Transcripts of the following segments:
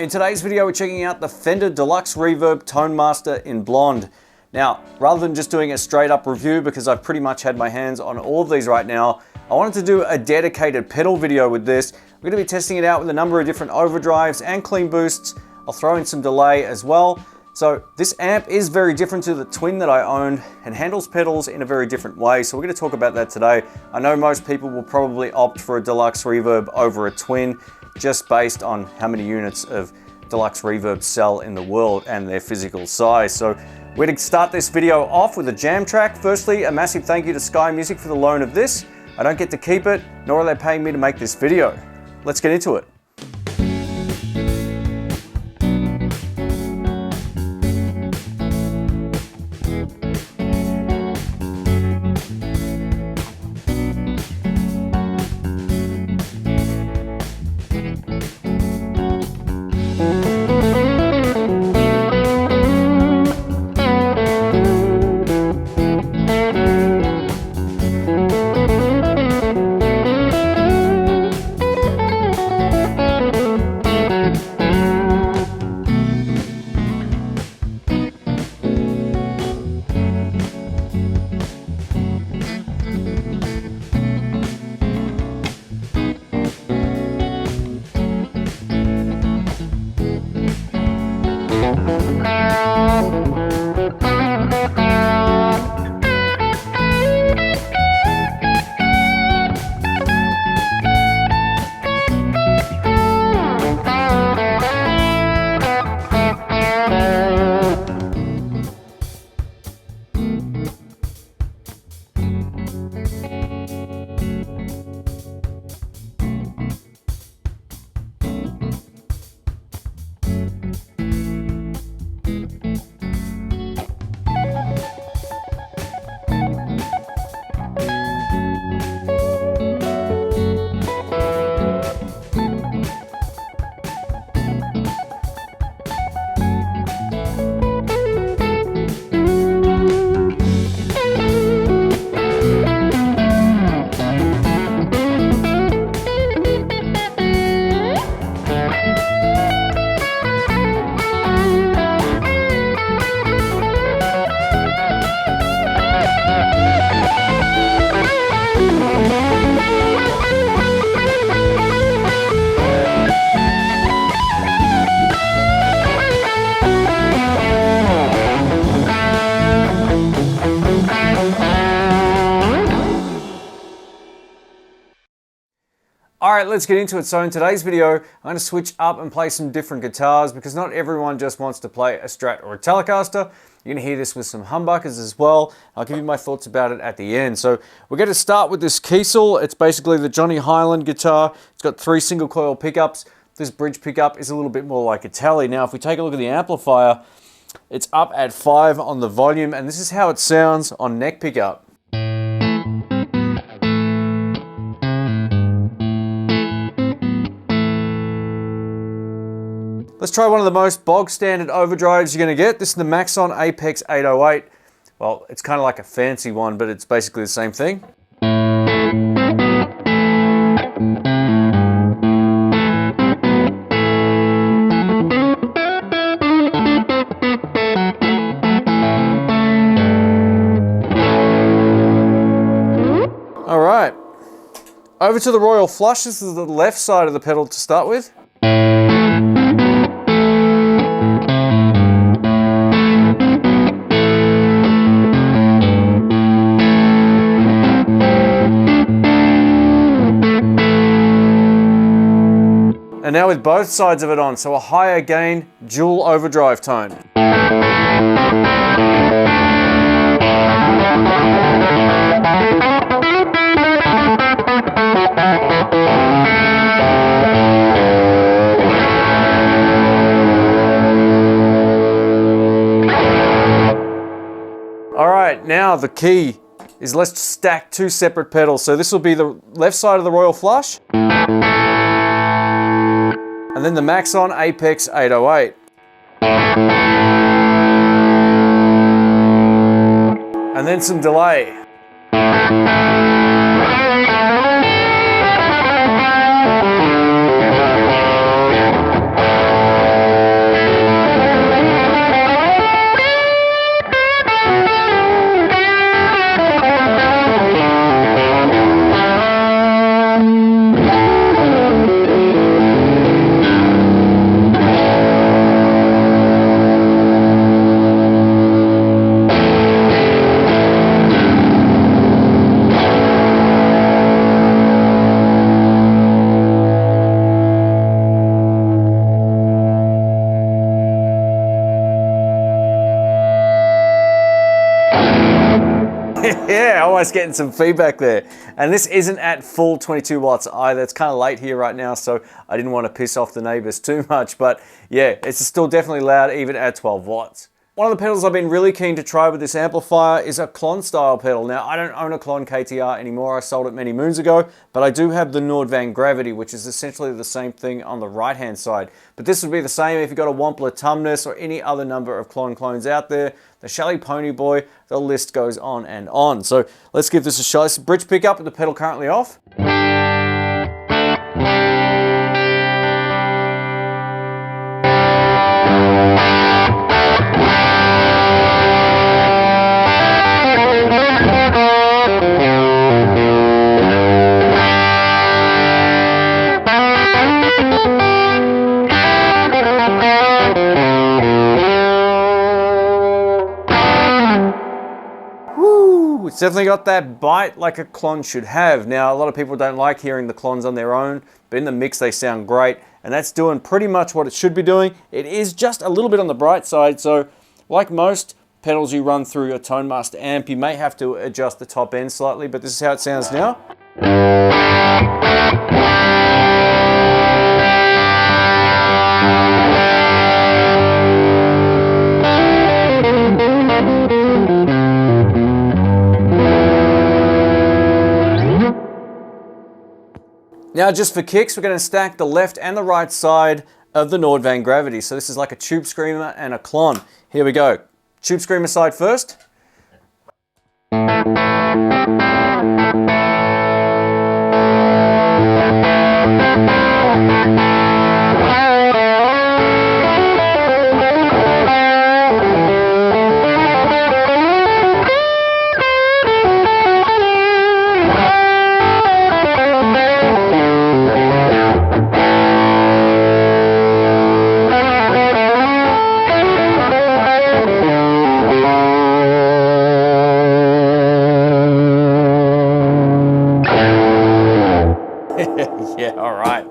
In today's video, we're checking out the Fender Deluxe Reverb Tone Master in Blonde. Now, rather than just doing a straight up review, because I've pretty much had my hands on all of these right now, I wanted to do a dedicated pedal video with this. We're going to be testing it out with a number of different overdrives and clean boosts. I'll throw in some delay as well. So this amp is very different to the Twin that I own and handles pedals in a very different way. So we're going to talk about that today. I know most people will probably opt for a Deluxe Reverb over a Twin, just based on how many units of Deluxe Reverb sell in the world and their physical size. So we're going to start this video off with a jam track. Firstly, a massive thank you to Sky Music for the loan of this. I don't get to keep it, nor are they paying me to make this video. Let's get into it. Alright, let's get into it. So in today's video, I'm going to switch up and play some different guitars because not everyone just wants to play a Strat or a Telecaster. You're going to hear this with some humbuckers as well. I'll give you my thoughts about it at the end. So we're going to start with this Kiesel. It's basically the Johnny Highland guitar. It's got 3 single coil pickups. This bridge pickup is a little bit more like a Tele. Now if we take a look at the amplifier, it's up at 5 on the volume, and this is how it sounds on neck pickup. Let's try one of the most bog standard overdrives you're going to get. This is the Maxon Apex 808. Well, it's kind of like a fancy one, but it's basically the same thing. All right, over to the Royal Flush. This is the left side of the pedal to start with. And now with both sides of it on, so a higher gain dual overdrive tone. All right, now the key is let's stack 2 separate pedals. So this will be the left side of the Royal Flush, and then the Maxon Apex 808. And then some delay. Yeah, almost getting some feedback there. And this isn't at full 22 watts either. It's kind of late here right now, so I didn't want to piss off the neighbors too much. But yeah, it's still definitely loud even at 12 watts. One of the pedals I've been really keen to try with this amplifier is a Klon-Style pedal. Now, I don't own a Klon KTR anymore. I sold it many moons ago, but I do have the Nordvang Gravity, which is essentially the same thing on the right-hand side. But this would be the same if you've got a Wampler Tumnus or any other number of Klon clones out there. The Shelly Pony Boy, the list goes on and on. So let's give this a shot. It's a bridge pickup with the pedal currently off. It's definitely got that bite like a Klon should have. Now, a lot of people don't like hearing the Klons on their own, but in the mix they sound great, and that's doing pretty much what it should be doing. It is just a little bit on the bright side, so like most pedals you run through a Tone Master amp, you may have to adjust the top end slightly, but this is how it sounds now. Now, just for kicks, we're going to stack the left and the right side of the Nordvang Gravity. So this is like a Tube Screamer and a Klon. Here we go. Tube Screamer side first. Yeah, all right.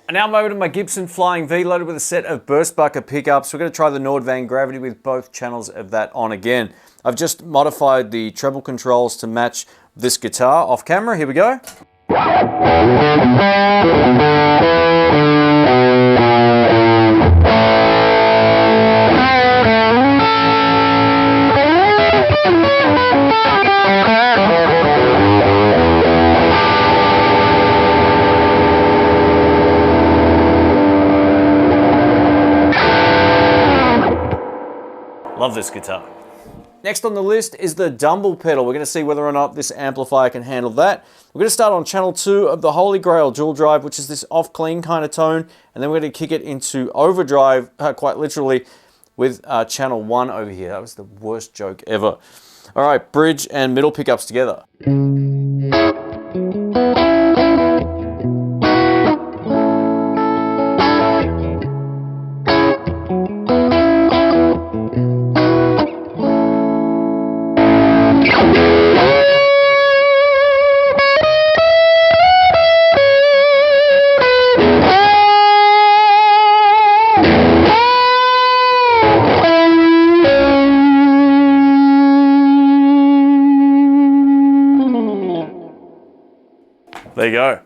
And now I'm over to my Gibson Flying V loaded with a set of burst bucket pickups. We're going to try the Nordvang Gravity with both channels of that on again. I've just modified the treble controls to match this guitar off camera. Here we go. Love this guitar. Next on the list is the Dumble pedal. We're going to see whether or not this amplifier can handle that. We're going to start on channel 2 of the Holy Grail dual drive, which is this off clean kind of tone, and then we're going to kick it into overdrive, quite literally, with channel 1 over here. That was the worst joke ever. All right, bridge and middle pickups together. There you go.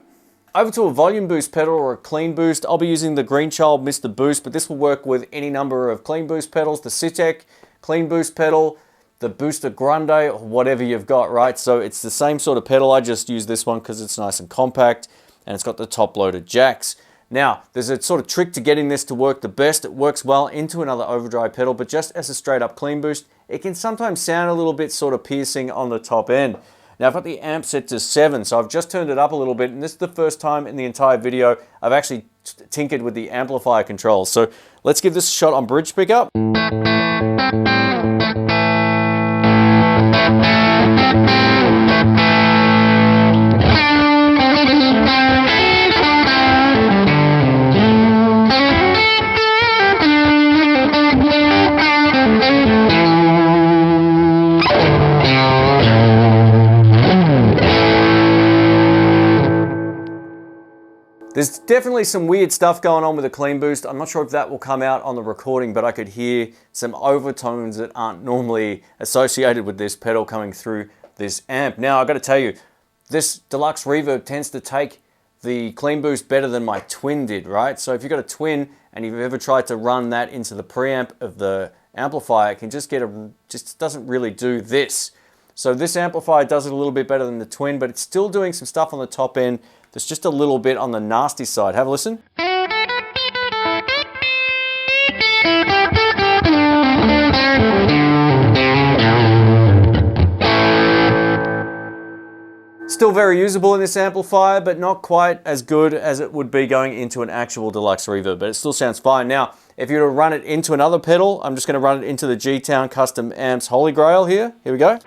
Over to a volume boost pedal or a clean boost. I'll be using the Greenchild Mr. Boost, but this will work with any number of clean boost pedals, the Sitek clean boost pedal, the Booster Grande, or whatever you've got, right? So it's the same sort of pedal. I just use this one because it's nice and compact and it's got the top loaded jacks. Now, there's a sort of trick to getting this to work the best. It works well into another overdrive pedal, but just as a straight up clean boost, it can sometimes sound a little bit sort of piercing on the top end. Now, I've got the amp set to 7, so I've just turned it up a little bit, and this is the first time in the entire video I've actually tinkered with the amplifier controls. So let's give this a shot on bridge pickup. There's definitely some weird stuff going on with the clean boost. I'm not sure if that will come out on the recording, but I could hear some overtones that aren't normally associated with this pedal coming through this amp. Now, I've got to tell you, this Deluxe Reverb tends to take the clean boost better than my twin did, right? So if you've got a twin and you've ever tried to run that into the preamp of the amplifier, it can just doesn't really do this. So this amplifier does it a little bit better than the twin, but it's still doing some stuff on the top end that's just a little bit on the nasty side. Have a listen. Still very usable in this amplifier, but not quite as good as it would be going into an actual Deluxe Reverb, but it still sounds fine. Now, if you were to run it into another pedal, I'm just going to run it into the G-Town Custom Amps Holy Grail here. Here we go.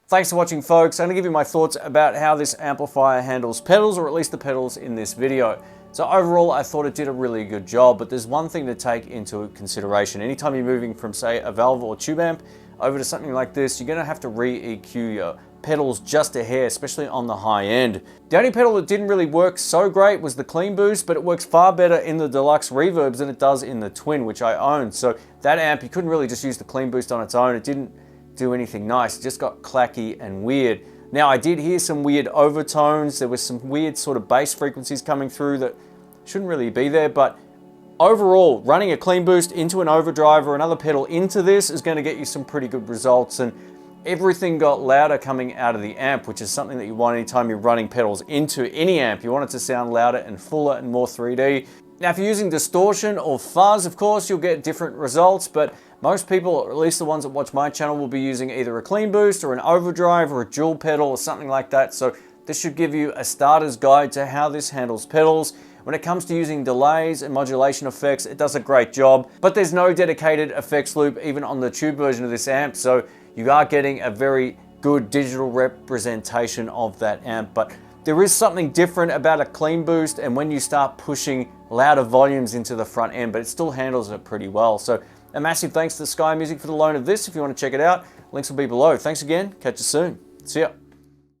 Thanks for watching, folks. I'm going to give you my thoughts about how this amplifier handles pedals, or at least the pedals in this video. So overall, I thought it did a really good job, but there's one thing to take into consideration. Anytime you're moving from, say, a valve or tube amp over to something like this, you're going to have to re-EQ your pedals just a hair, especially on the high end. The only pedal that didn't really work so great was the clean boost, but it works far better in the Deluxe Reverbs than it does in the twin, which I own. So that amp, you couldn't really just use the clean boost on its own. It didn't do anything nice. It just got clacky and weird. Now, I did hear some weird overtones. There was some weird sort of bass frequencies coming through that shouldn't really be there, but overall, running a clean boost into an overdrive or another pedal into this is going to get you some pretty good results, and everything got louder coming out of the amp, which is something that you want anytime you're running pedals into any amp. You want it to sound louder and fuller and more 3D. Now, if you're using distortion or fuzz, of course, you'll get different results, but most people, or at least the ones that watch my channel, will be using either a clean boost or an overdrive or a dual pedal or something like that. So this should give you a starter's guide to how this handles pedals. When it comes to using delays and modulation effects, it does a great job, but there's no dedicated effects loop even on the tube version of this amp, so you are getting a very good digital representation of that amp. But there is something different about a clean boost and when you start pushing louder volumes into the front end, but it still handles it pretty well. So a massive thanks to Sky Music for the loan of this. If you want to check it out, links will be below. Thanks again. Catch you soon. See ya.